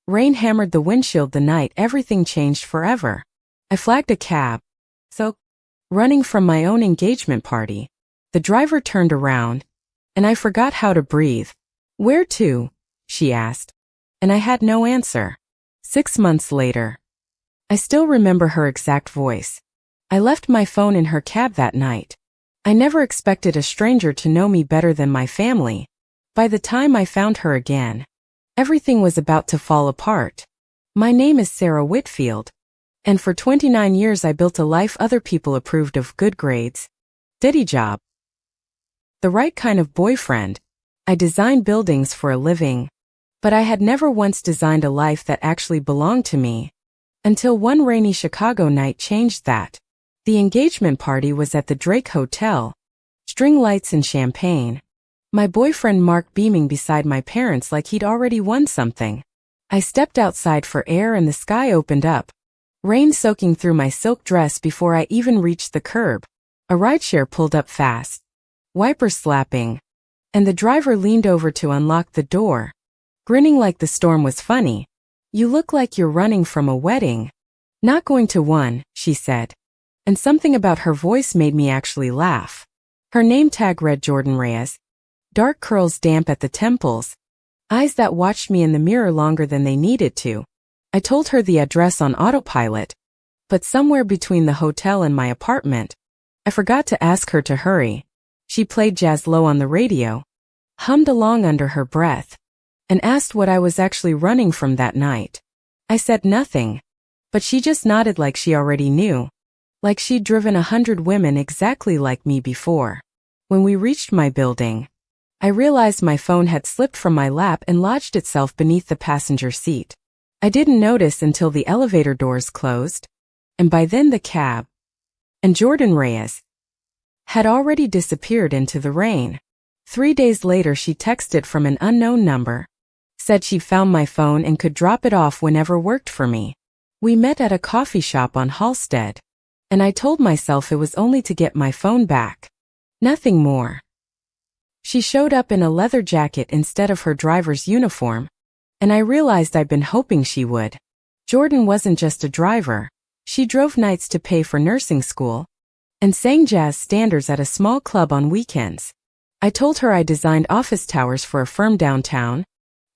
Rain hammered the windshield the night everything changed forever. I flagged a cab. So, running from my own engagement party. The driver turned around, and I forgot how to breathe. "Where to?" she asked. And I had no answer. 6 months later. I still remember her exact voice. I left my phone in her cab that night. I never expected a stranger to know me better than my family. By the time I found her again, everything was about to fall apart. My name is Sarah Whitfield, and for 29 years I built a life other people approved of: good grades, steady job, the right kind of boyfriend. I designed buildings for a living, but I had never once designed a life that actually belonged to me. Until one rainy Chicago night changed that. The engagement party was at the Drake Hotel. String lights and champagne. My boyfriend Mark beaming beside my parents like he'd already won something. I stepped outside for air and the sky opened up. Rain soaking through my silk dress before I even reached the curb. A rideshare pulled up fast. Wipers slapping. And the driver leaned over to unlock the door, grinning like the storm was funny. "You look like you're running from a wedding." "Not going to one," she said. And something about her voice made me actually laugh. Her name tag read Jordan Reyes. Dark curls damp at the temples. Eyes that watched me in the mirror longer than they needed to. I told her the address on autopilot, but somewhere between the hotel and my apartment. I forgot to ask her to hurry. She played jazz low on the radio, hummed along under her breath, and asked what I was actually running from that night. I said nothing, but she just nodded like she already knew, like she'd driven 100 women exactly like me before. When we reached my building, I realized my phone had slipped from my lap and lodged itself beneath the passenger seat. I didn't notice until the elevator doors closed, and by then the cab and Jordan Reyes had already disappeared into the rain. 3 days later she texted from an unknown number, said she found my phone and could drop it off whenever worked for me. We met at a coffee shop on Halsted, and I told myself it was only to get my phone back. Nothing more. She showed up in a leather jacket instead of her driver's uniform, and I realized I'd been hoping she would. Jordan wasn't just a driver. She drove nights to pay for nursing school, and sang jazz standards at a small club on weekends. I told her I designed office towers for a firm downtown,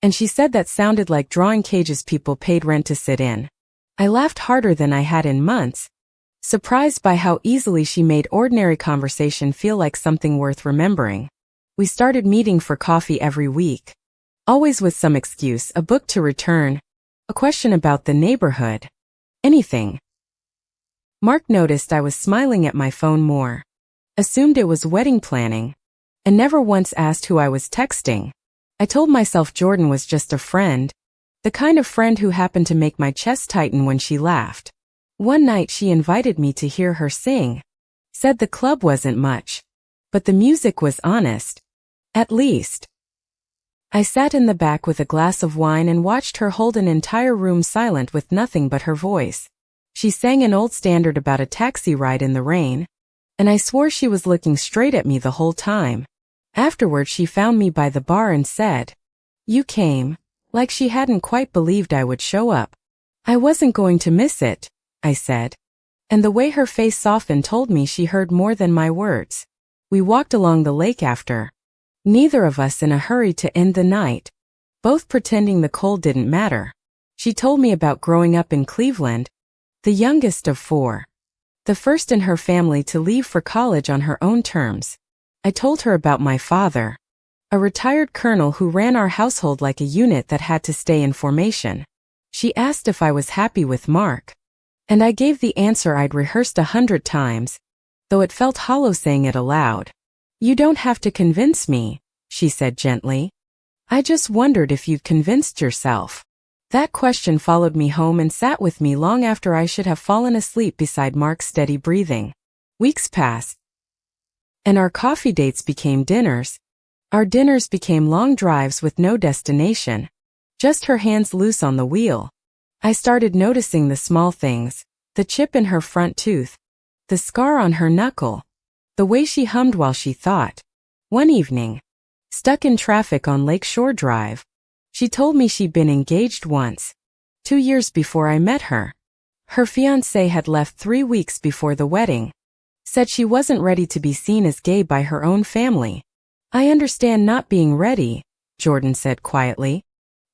and she said that sounded like drawing cages people paid rent to sit in. I laughed harder than I had in months, surprised by how easily she made ordinary conversation feel like something worth remembering. We started meeting for coffee every week, always with some excuse: a book to return, a question about the neighborhood, anything. Mark noticed I was smiling at my phone more, assumed it was wedding planning, and never once asked who I was texting. I told myself Jordan was just a friend, the kind of friend who happened to make my chest tighten when she laughed. One night she invited me to hear her sing, said the club wasn't much, but the music was honest. At least. I sat in the back with a glass of wine and watched her hold an entire room silent with nothing but her voice. She sang an old standard about a taxi ride in the rain, and I swore she was looking straight at me the whole time. Afterward she found me by the bar and said, "You came," like she hadn't quite believed I would show up. "I wasn't going to miss it," I said, and the way her face softened told me she heard more than my words. We walked along the lake after, neither of us in a hurry to end the night, both pretending the cold didn't matter. She told me about growing up in Cleveland, the youngest of 4, the first in her family to leave for college on her own terms. I told her about my father, a retired colonel who ran our household like a unit that had to stay in formation. She asked if I was happy with Mark, and I gave the answer I'd rehearsed 100 times, though it felt hollow saying it aloud. "You don't have to convince me," she said gently. "I just wondered if you'd convinced yourself." That question followed me home and sat with me long after I should have fallen asleep beside Mark's steady breathing. Weeks passed, and our coffee dates became dinners. Our dinners became long drives with no destination, just her hands loose on the wheel. I started noticing the small things, the chip in her front tooth, the scar on her knuckle, the way she hummed while she thought. One evening, stuck in traffic on Lakeshore Drive, she told me she'd been engaged once, 2 years before I met her. Her fiancé had left 3 weeks before the wedding. Said she wasn't ready to be seen as gay by her own family. I understand not being ready, Jordan said quietly.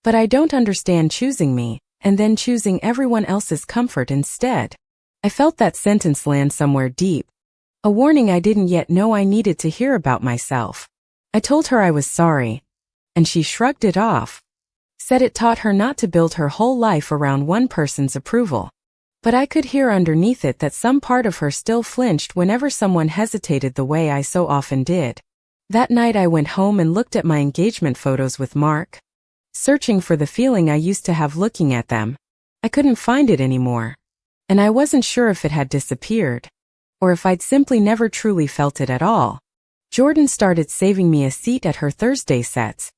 But I don't understand choosing me, and then choosing everyone else's comfort instead. I felt that sentence land somewhere deep. A warning I didn't yet know I needed to hear about myself. I told her I was sorry. And she shrugged it off. Said it taught her not to build her whole life around one person's approval. But I could hear underneath it that some part of her still flinched whenever someone hesitated the way I so often did. That night I went home and looked at my engagement photos with Mark, searching for the feeling I used to have looking at them. I couldn't find it anymore. And I wasn't sure if it had disappeared, or if I'd simply never truly felt it at all. Jordan started saving me a seat at her Thursday sets,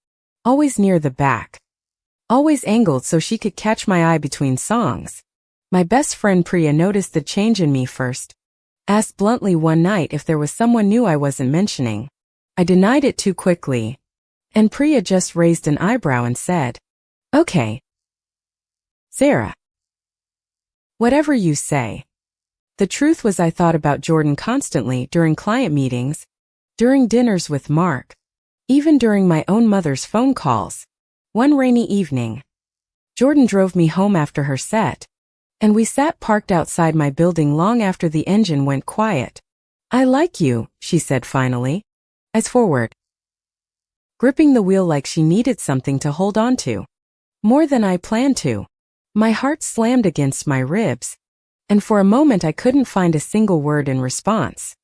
always near the back, always angled so she could catch my eye between songs. My best friend Priya noticed the change in me first, asked bluntly one night if there was someone new I wasn't mentioning. I denied it too quickly, and Priya just raised an eyebrow and said, "Okay, Sarah. Whatever you say." The truth was I thought about Jordan constantly during client meetings, during dinners with Mark, even during my own mother's phone calls. One rainy evening, Jordan drove me home after her set, and we sat parked outside my building long after the engine went quiet. "I like you," she said finally. Eyes forward, gripping the wheel like she needed something to hold on to. More than I planned to. My heart slammed against my ribs, and for a moment I couldn't find a single word in response.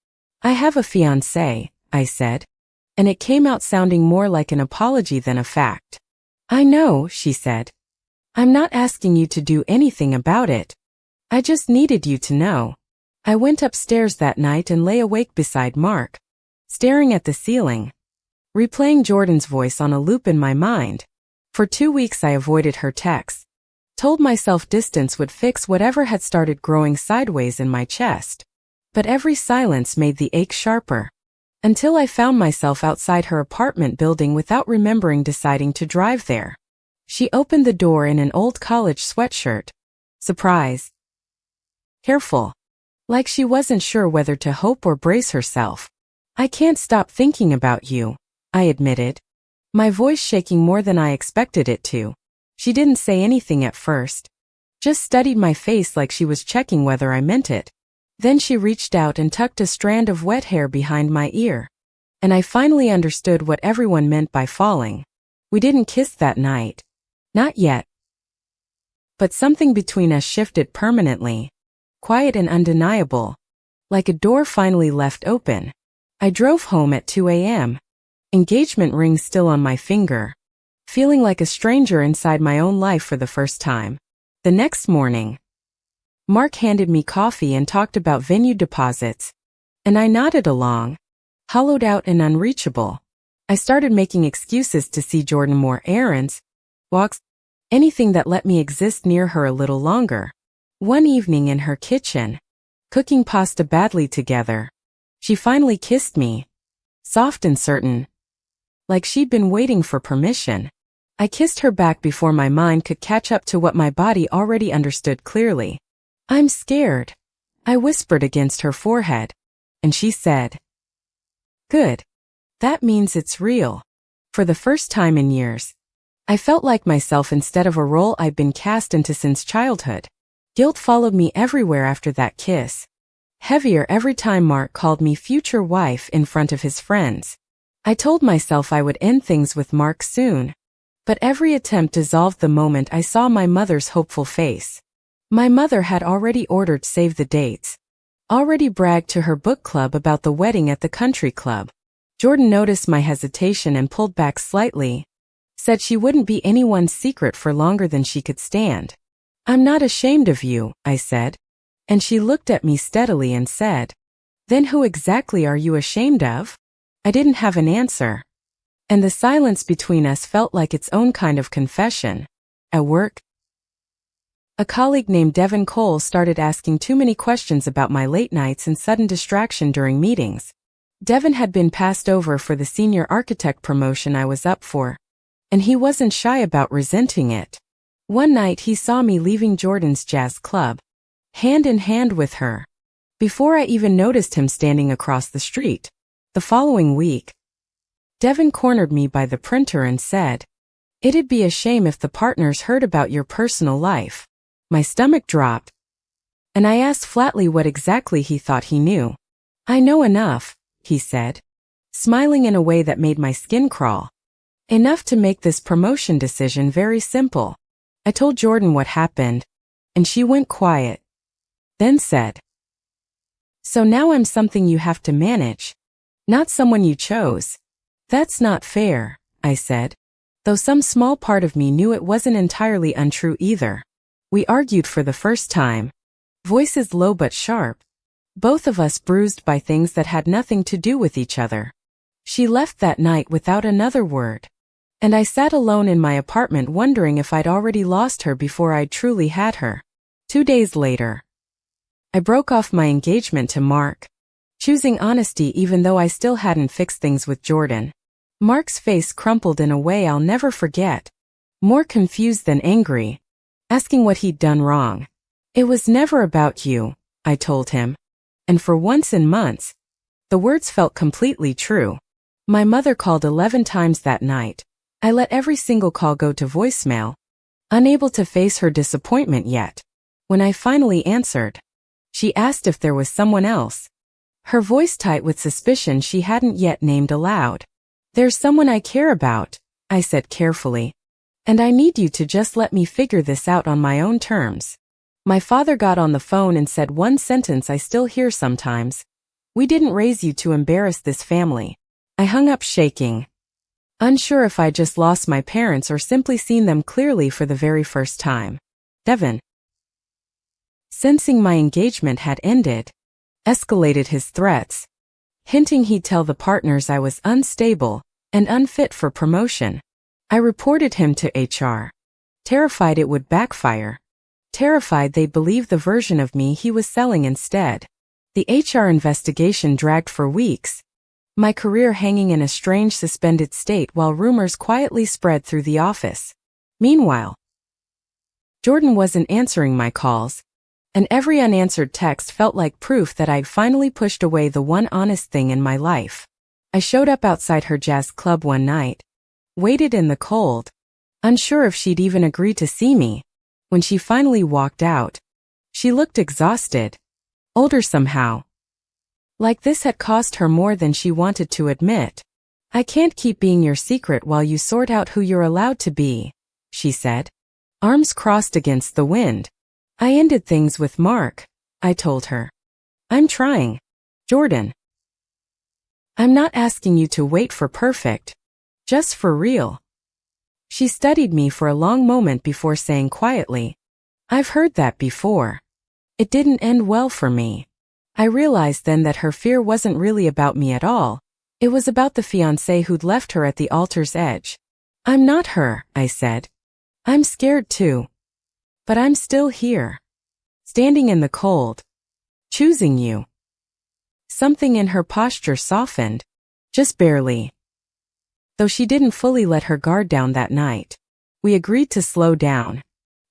"I have a fiancé," I said, and it came out sounding more like an apology than a fact. "I know," she said. "I'm not asking you to do anything about it. I just needed you to know." I went upstairs that night and lay awake beside Mark, staring at the ceiling, replaying Jordan's voice on a loop in my mind. For 2 weeks I avoided her texts, told myself distance would fix whatever had started growing sideways in my chest. But every silence made the ache sharper, until I found myself outside her apartment building without remembering deciding to drive there. She opened the door in an old college sweatshirt. Surprise. Careful. Like she wasn't sure whether to hope or brace herself. "I can't stop thinking about you," I admitted, my voice shaking more than I expected it to. She didn't say anything at first, just studied my face like she was checking whether I meant it. Then she reached out and tucked a strand of wet hair behind my ear. And I finally understood what everyone meant by falling. We didn't kiss that night. Not yet. But something between us shifted permanently, quiet and undeniable, like a door finally left open. I drove home at 2 a.m., engagement ring still on my finger, feeling like a stranger inside my own life for the first time. The next morning, Mark handed me coffee and talked about venue deposits, and I nodded along, hollowed out and unreachable. I started making excuses to see Jordan, more errands, walks, anything that let me exist near her a little longer. One evening in her kitchen, cooking pasta badly together, she finally kissed me, soft and certain, like she'd been waiting for permission. I kissed her back before my mind could catch up to what my body already understood clearly. "I'm scared," I whispered against her forehead, and she said, "Good. That means it's real." For the first time in years, I felt like myself instead of a role I'd been cast into since childhood. Guilt followed me everywhere after that kiss, heavier every time Mark called me future wife in front of his friends. I told myself I would end things with Mark soon, but every attempt dissolved the moment I saw my mother's hopeful face. My mother had already ordered save the dates, already bragged to her book club about the wedding at the country club. Jordan noticed my hesitation and pulled back slightly, said she wouldn't be anyone's secret for longer than she could stand. "I'm not ashamed of you," I said, and she looked at me steadily and said, "Then who exactly are you ashamed of?" I didn't have an answer, and the silence between us felt like its own kind of confession. At work, a colleague named Devin Cole started asking too many questions about my late nights and sudden distraction during meetings. Devin had been passed over for the senior architect promotion I was up for, and he wasn't shy about resenting it. One night he saw me leaving Jordan's jazz club, hand in hand with her, before I even noticed him standing across the street. The following week, Devin cornered me by the printer and said, "It'd be a shame if the partners heard about your personal life." My stomach dropped, and I asked flatly what exactly he thought he knew. "I know enough," he said, smiling in a way that made my skin crawl. "Enough to make this promotion decision very simple." I told Jordan what happened, and she went quiet, then said, "So now I'm something you have to manage, not someone you chose." "That's not fair," I said, though some small part of me knew it wasn't entirely untrue either. We argued for the first time, voices low but sharp, both of us bruised by things that had nothing to do with each other. She left that night without another word, and I sat alone in my apartment wondering if I'd already lost her before I'd truly had her. 2 days later, I broke off my engagement to Mark, choosing honesty even though I still hadn't fixed things with Jordan. Mark's face crumpled in a way I'll never forget, more confused than angry, asking what he'd done wrong. "It was never about you," I told him, and for once in months, the words felt completely true. My mother called 11 times that night. I let every single call go to voicemail, unable to face her disappointment yet. When I finally answered, she asked if there was someone else, her voice tight with suspicion she hadn't yet named aloud. "There's someone I care about," I said carefully, "and I need you to just let me figure this out on my own terms." My father got on the phone and said one sentence I still hear sometimes: "We didn't raise you to embarrass this family." I hung up shaking, unsure if I just lost my parents or simply seen them clearly for the very first time. Devin, sensing my engagement had ended, escalated his threats, hinting he'd tell the partners I was unstable and unfit for promotion. I reported him to HR, terrified it would backfire, terrified they'd believe the version of me he was selling instead. The HR investigation dragged for weeks, my career hanging in a strange suspended state while rumors quietly spread through the office. Meanwhile, Jordan wasn't answering my calls, and every unanswered text felt like proof that I'd finally pushed away the one honest thing in my life. I showed up outside her jazz club one night, waited in the cold, unsure if she'd even agree to see me. When she finally walked out, she looked exhausted, older somehow, like this had cost her more than she wanted to admit. "I can't keep being your secret while you sort out who you're allowed to be," she said, arms crossed against the wind. "I ended things with Mark," I told her. "I'm trying, Jordan. I'm not asking you to wait for perfect, just for real." She studied me for a long moment before saying quietly, "I've heard that before. It didn't end well for me." I realized then that her fear wasn't really about me at all. It was about the fiancé who'd left her at the altar's edge. "I'm not her," I said. "I'm scared too. But I'm still here, standing in the cold, choosing you." Something in her posture softened, just barely, though she didn't fully let her guard down that night. We agreed to slow down,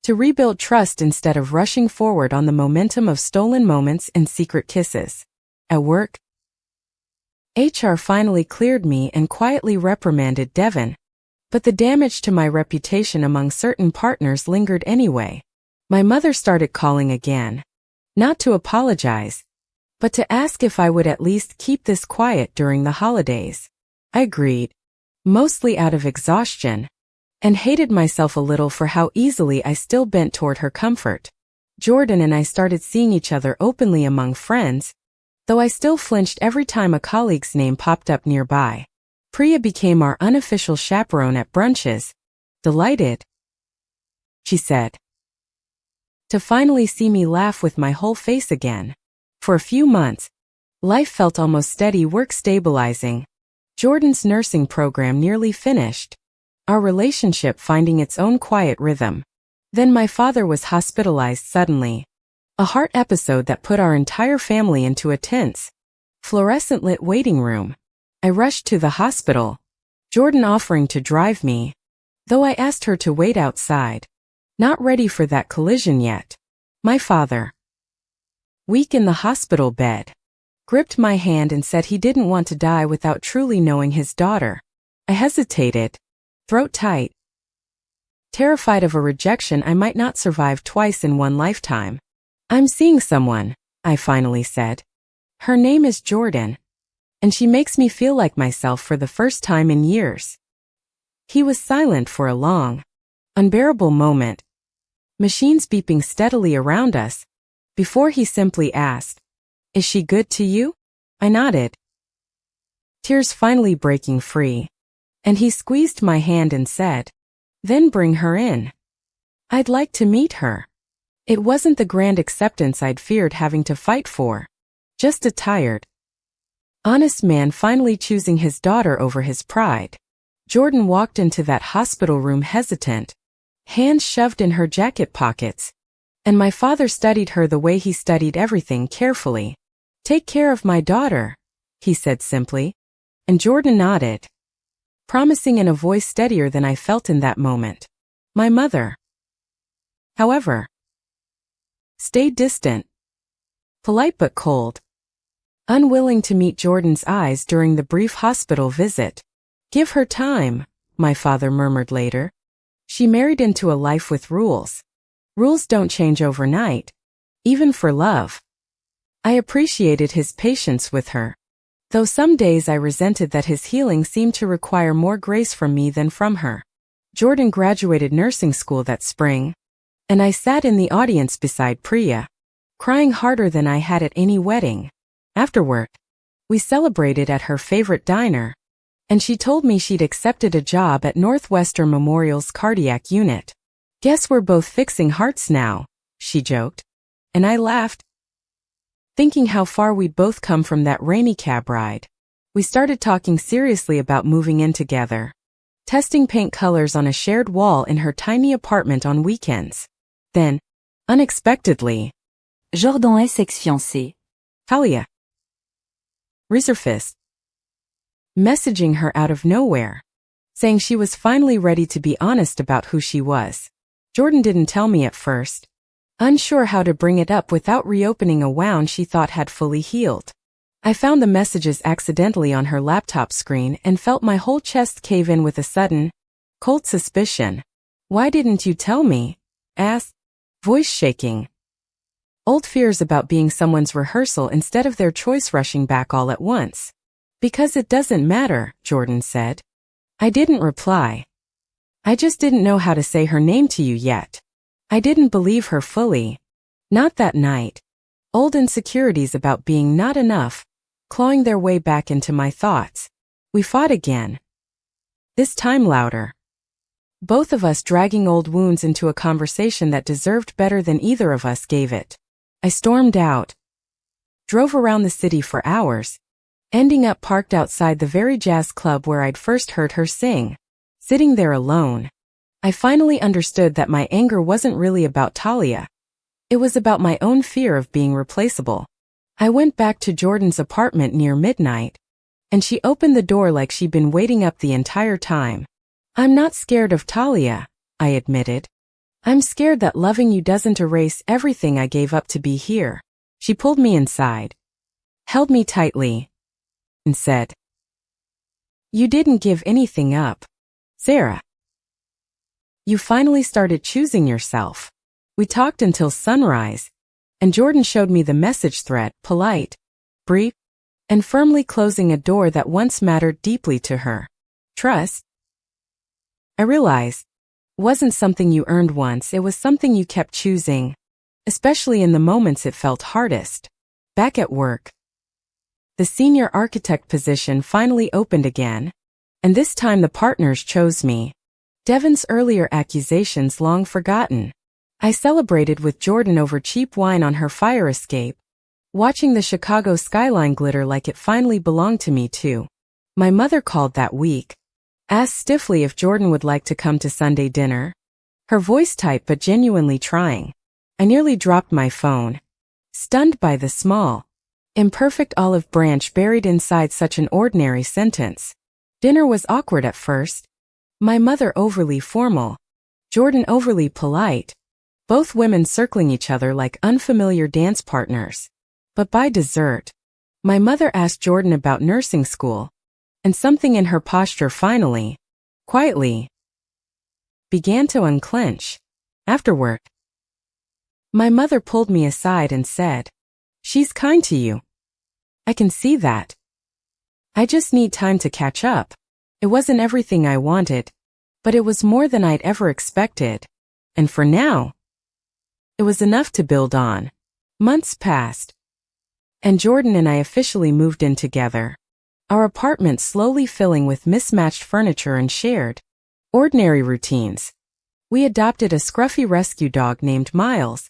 to rebuild trust instead of rushing forward on the momentum of stolen moments and secret kisses. At work, HR finally cleared me and quietly reprimanded Devin, but the damage to my reputation among certain partners lingered anyway. My mother started calling again, not to apologize, but to ask if I would at least keep this quiet during the holidays. I agreed, mostly out of exhaustion, and hated myself a little for how easily I still bent toward her comfort. Jordan and I started seeing each other openly among friends, though I still flinched every time a colleague's name popped up nearby. Priya became our unofficial chaperone at brunches. "Delighted," she said, to finally see me laugh with my whole face again. For a few months, life felt almost steady, work stabilizing, Jordan's nursing program nearly finished, our relationship finding its own quiet rhythm. Then my father was hospitalized suddenly. A heart episode that put our entire family into a tense, fluorescent-lit waiting room. I rushed to the hospital, Jordan offering to drive me, though I asked her to wait outside. Not ready for that collision yet. My father, weak in the hospital bed, gripped my hand and said he didn't want to die without truly knowing his daughter. I hesitated, throat tight, terrified of a rejection I might not survive twice in one lifetime. I'm seeing someone, I finally said. Her name is Jordan, and she makes me feel like myself for the first time in years. He was silent for a long, unbearable moment, machines beeping steadily around us, before he simply asked, "Is she good to you?" I nodded, tears finally breaking free, and he squeezed my hand and said, "Then bring her in. I'd like to meet her." It wasn't the grand acceptance I'd feared having to fight for, just a tired, honest man finally choosing his daughter over his pride. Jordan walked into that hospital room hesitant, hands shoved in her jacket pockets, and my father studied her the way he studied everything carefully. "Take care of my daughter," he said simply, and Jordan nodded, promising in a voice steadier than I felt in that moment. My mother, however, stayed distant, polite but cold, unwilling to meet Jordan's eyes during the brief hospital visit. "Give her time," my father murmured later. "She married into a life with rules. Rules don't change overnight, even for love." I appreciated his patience with her, though some days I resented that his healing seemed to require more grace from me than from her. Jordan graduated nursing school that spring, and I sat in the audience beside Priya, crying harder than I had at any wedding. Afterward, we celebrated at her favorite diner, and she told me she'd accepted a job at Northwestern Memorial's cardiac unit. "Guess we're both fixing hearts now," she joked, and I laughed, thinking how far we'd both come from that rainy cab ride. We started talking seriously about moving in together, testing paint colors on a shared wall in her tiny apartment on weekends. Then, unexpectedly, Jordan est ex-fiancé. Talia resurfaced, messaging her out of nowhere, saying she was finally ready to be honest about who she was. Jordan didn't tell me at first, unsure how to bring it up without reopening a wound she thought had fully healed. I found the messages accidentally on her laptop screen and felt my whole chest cave in with a sudden, cold suspicion. "Why didn't you tell me?" asked, voice shaking. Old fears about being someone's rehearsal instead of their choice rushing back all at once. "Because it doesn't matter," Jordan said. I didn't reply. "I just didn't know how to say her name to you yet." I didn't believe her fully. Not that night. Old insecurities about being not enough, clawing their way back into my thoughts. We fought again. This time louder. Both of us dragging old wounds into a conversation that deserved better than either of us gave it. I stormed out, drove around the city for hours, ending up parked outside the very jazz club where I'd first heard her sing. Sitting there alone, I finally understood that my anger wasn't really about Talia. It was about my own fear of being replaceable. I went back to Jordan's apartment near midnight, and she opened the door like she'd been waiting up the entire time. "I'm not scared of Talia," I admitted. "I'm scared that loving you doesn't erase everything I gave up to be here." She pulled me inside, held me tightly, and said, "You didn't give anything up, Sarah. You finally started choosing yourself." We talked until sunrise, and Jordan showed me the message thread, polite, brief, and firmly closing a door that once mattered deeply to her. Trust, I realized, wasn't something you earned once, it was something you kept choosing, especially in the moments it felt hardest. Back at work, the senior architect position finally opened again, and this time the partners chose me. Devon's earlier accusations long forgotten. I celebrated with Jordan over cheap wine on her fire escape, watching the Chicago skyline glitter like it finally belonged to me too. My mother called that week, asked stiffly if Jordan would like to come to Sunday dinner, her voice tight but genuinely trying. I nearly dropped my phone, stunned by the small, imperfect olive branch buried inside such an ordinary sentence. Dinner was awkward at first, my mother overly formal, Jordan overly polite. Both women circling each other like unfamiliar dance partners. But by dessert, my mother asked Jordan about nursing school, and something in her posture finally, quietly, began to unclench. Afterward, my mother pulled me aside and said, "She's kind to you. I can see that. I just need time to catch up." It wasn't everything I wanted, but it was more than I'd ever expected. And for now, it was enough to build on. Months passed, and Jordan and I officially moved in together. Our apartment slowly filling with mismatched furniture and shared, ordinary routines. We adopted a scruffy rescue dog named Miles,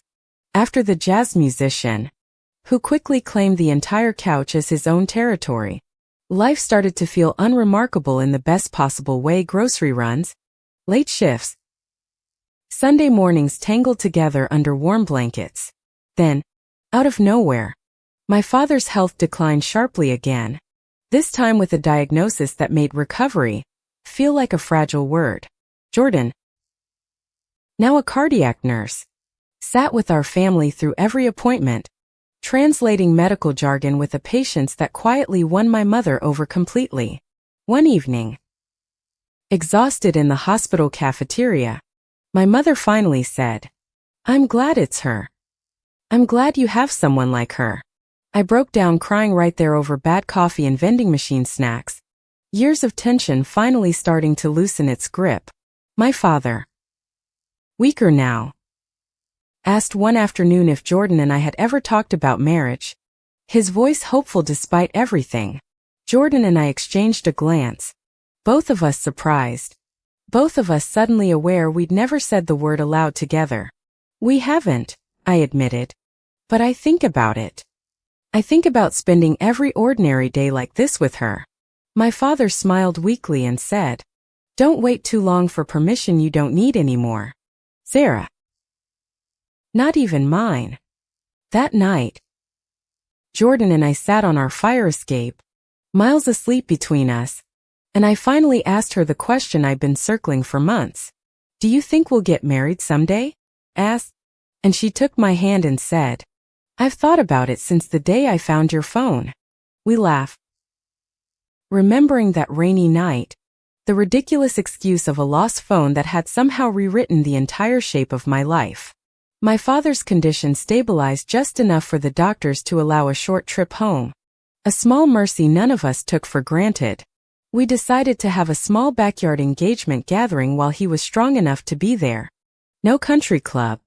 after the jazz musician, who quickly claimed the entire couch as his own territory. Life started to feel unremarkable in the best possible way: grocery runs, late shifts, Sunday mornings tangled together under warm blankets. Then, out of nowhere, my father's health declined sharply again, this time with a diagnosis that made recovery feel like a fragile word. Jordan, now a cardiac nurse, sat with our family through every appointment, translating medical jargon with a patience that quietly won my mother over completely. One evening, exhausted in the hospital cafeteria, my mother finally said, "I'm glad it's her. I'm glad you have someone like her." I broke down crying right there over bad coffee and vending machine snacks, years of tension finally starting to loosen its grip. My father, weaker now, asked one afternoon if Jordan and I had ever talked about marriage, his voice hopeful despite everything. Jordan and I exchanged a glance, both of us surprised, both of us suddenly aware we'd never said the word aloud together. "We haven't," I admitted, "but I think about it. I think about spending every ordinary day like this with her." My father smiled weakly and said, "Don't wait too long for permission you don't need anymore, Sarah." Not even mine. That night, Jordan and I sat on our fire escape, Miles asleep between us, and I finally asked her the question I'd been circling for months. "Do you think we'll get married someday?" asked, and she took my hand and said, "I've thought about it since the day I found your phone." We laughed, remembering that rainy night, the ridiculous excuse of a lost phone that had somehow rewritten the entire shape of my life. My father's condition stabilized just enough for the doctors to allow a short trip home, a small mercy none of us took for granted. We decided to have a small backyard engagement gathering while he was strong enough to be there. No country club,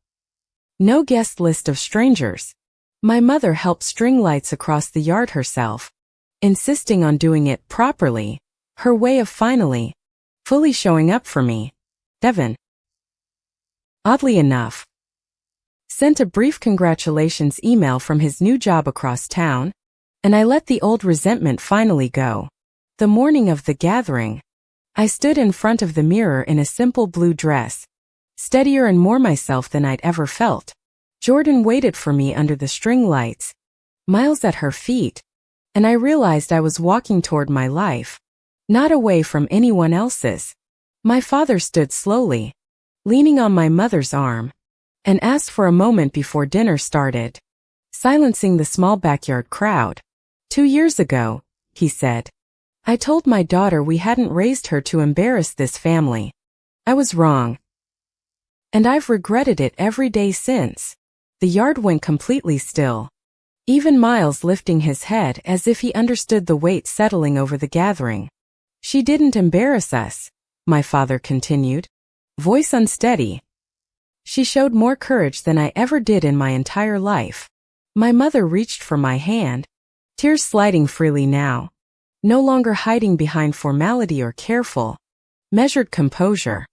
no guest list of strangers. My mother helped string lights across the yard herself, insisting on doing it properly, her way of finally, fully showing up for me. Devin, oddly enough, sent a brief congratulations email from his new job across town, and I let the old resentment finally go. The morning of the gathering, I stood in front of the mirror in a simple blue dress, steadier and more myself than I'd ever felt. Jordan waited for me under the string lights, Miles at her feet, and I realized I was walking toward my life, not away from anyone else's. My father stood slowly, leaning on my mother's arm, and asked for a moment before dinner started, silencing the small backyard crowd. "2 years ago," he said, "I told my daughter we hadn't raised her to embarrass this family. I was wrong, and I've regretted it every day since." The yard went completely still, even Miles lifting his head as if he understood the weight settling over the gathering. "She didn't embarrass us," my father continued, voice unsteady. "She showed more courage than I ever did in my entire life." My mother reached for my hand, tears sliding freely now, no longer hiding behind formality or careful, measured composure.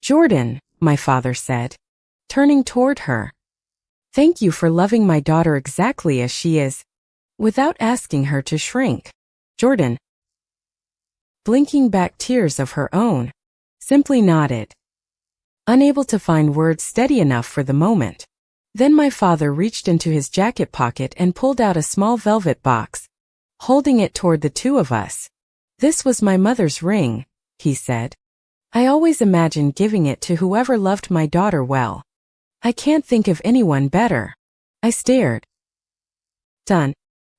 "Jordan," my father said, turning toward her, "thank you for loving my daughter exactly as she is, without asking her to shrink." Jordan, blinking back tears of her own, simply nodded, unable to find words steady enough for the moment. Then my father reached into his jacket pocket and pulled out a small velvet box, holding it toward the two of us. "This was my mother's ring," he said, I always imagined giving it to whoever loved my daughter well. I can't think of anyone better. I stared. Done.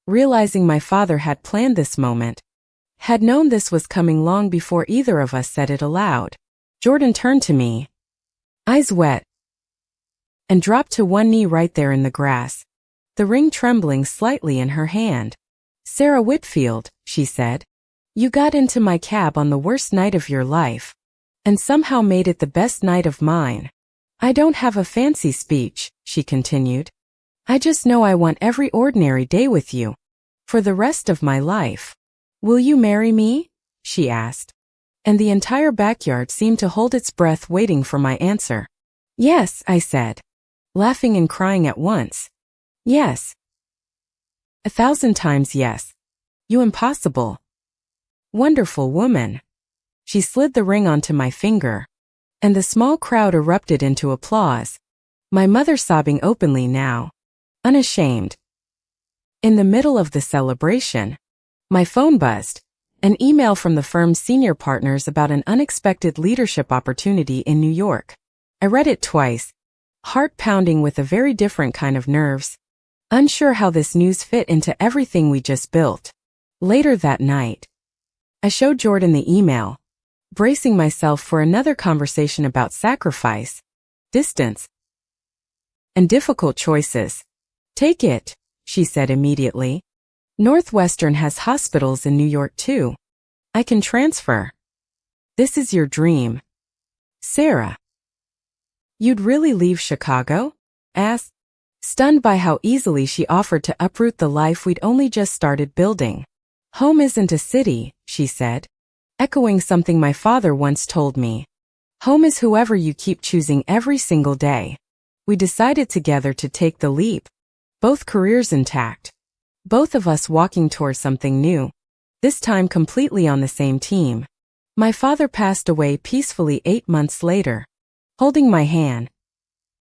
Realizing my father had planned this moment. Had known this was coming long before either of us said it aloud. Jordan turned to me, eyes wet, and dropped to one knee right there in the grass, the ring trembling slightly in her hand. Sarah Whitfield, she said, you got into my cab on the worst night of your life, and somehow made it the best night of mine. I don't have a fancy speech, she continued. I just know I want every ordinary day with you. For the rest of my life. Will you marry me? She asked. And the entire backyard seemed to hold its breath waiting for my answer. Yes, I said, laughing and crying at once. Yes. 1,000 times yes. You impossible. Wonderful woman. She slid the ring onto my finger, and the small crowd erupted into applause, my mother sobbing openly now, unashamed. In the middle of the celebration, my phone buzzed, an email from the firm's senior partners about an unexpected leadership opportunity in New York. I read it twice, heart pounding with a very different kind of nerves, unsure how this news fit into everything we just built. Later that night, I showed Jordan the email, bracing myself for another conversation about sacrifice, distance, and difficult choices. Take it, she said immediately. Northwestern has hospitals in New York too. I can transfer. This is your dream. Sarah. You'd really leave Chicago? Asked, stunned by how easily she offered to uproot the life we'd only just started building. Home isn't a city, she said, echoing something my father once told me. Home is whoever you keep choosing every single day. We decided together to take the leap. Both careers intact. Both of us walking toward something new. This time completely on the same team. My father passed away peacefully 8 months later, holding my hand,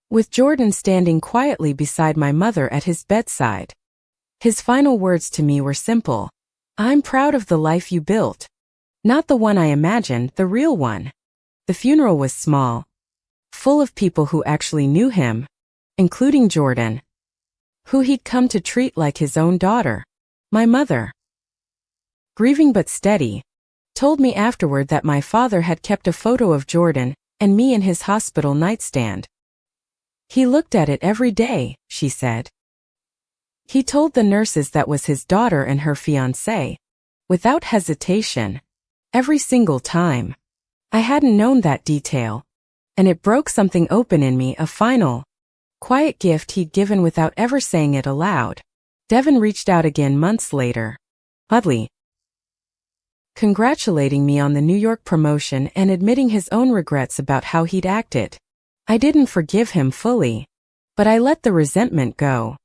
with Jordan standing quietly beside my mother at his bedside. His final words to me were simple. I'm proud of the life you built. Not the one I imagined, the real one. The funeral was small, full of people who actually knew him, including Jordan, who he'd come to treat like his own daughter. My mother, grieving but steady, told me afterward that my father had kept a photo of Jordan and me in his hospital nightstand. He looked at it every day, she said. He told the nurses that was his daughter and her fiancé, without hesitation, every single time. I hadn't known that detail, and it broke something open in me, a final, quiet gift he'd given without ever saying it aloud. Devin reached out again months later, oddly, congratulating me on the New York promotion and admitting his own regrets about how he'd acted. I didn't forgive him fully, but I let the resentment go,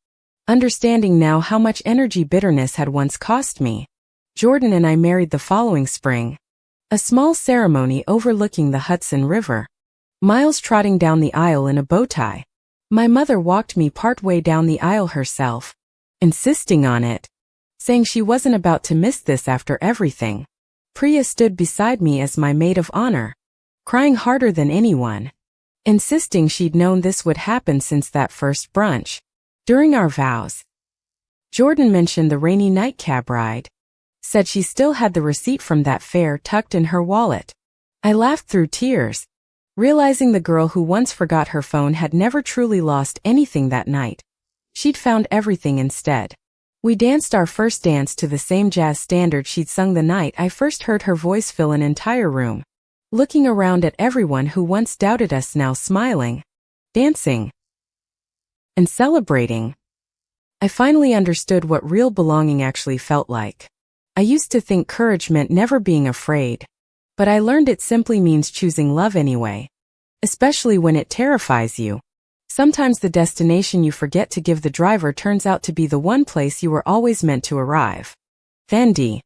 understanding now how much energy bitterness had once cost me. Jordan and I married the following spring. A small ceremony overlooking the Hudson River. Miles trotting down the aisle in a bow tie. My mother walked me partway down the aisle herself, insisting on it, saying she wasn't about to miss this after everything. Priya stood beside me as my maid of honor, crying harder than anyone, insisting she'd known this would happen since that first brunch. During our vows, Jordan mentioned the rainy night cab ride, said she still had the receipt from that fare tucked in her wallet. I laughed through tears, realizing the girl who once forgot her phone had never truly lost anything that night. She'd found everything instead. We danced our first dance to the same jazz standard she'd sung the night I first heard her voice fill an entire room. Looking around at everyone who once doubted us now smiling, dancing, and celebrating. I finally understood what real belonging actually felt like. I used to think courage meant never being afraid, but I learned it simply means choosing love anyway, especially when it terrifies you. Sometimes the destination you forget to give the driver turns out to be the one place you were always meant to arrive. Vandy.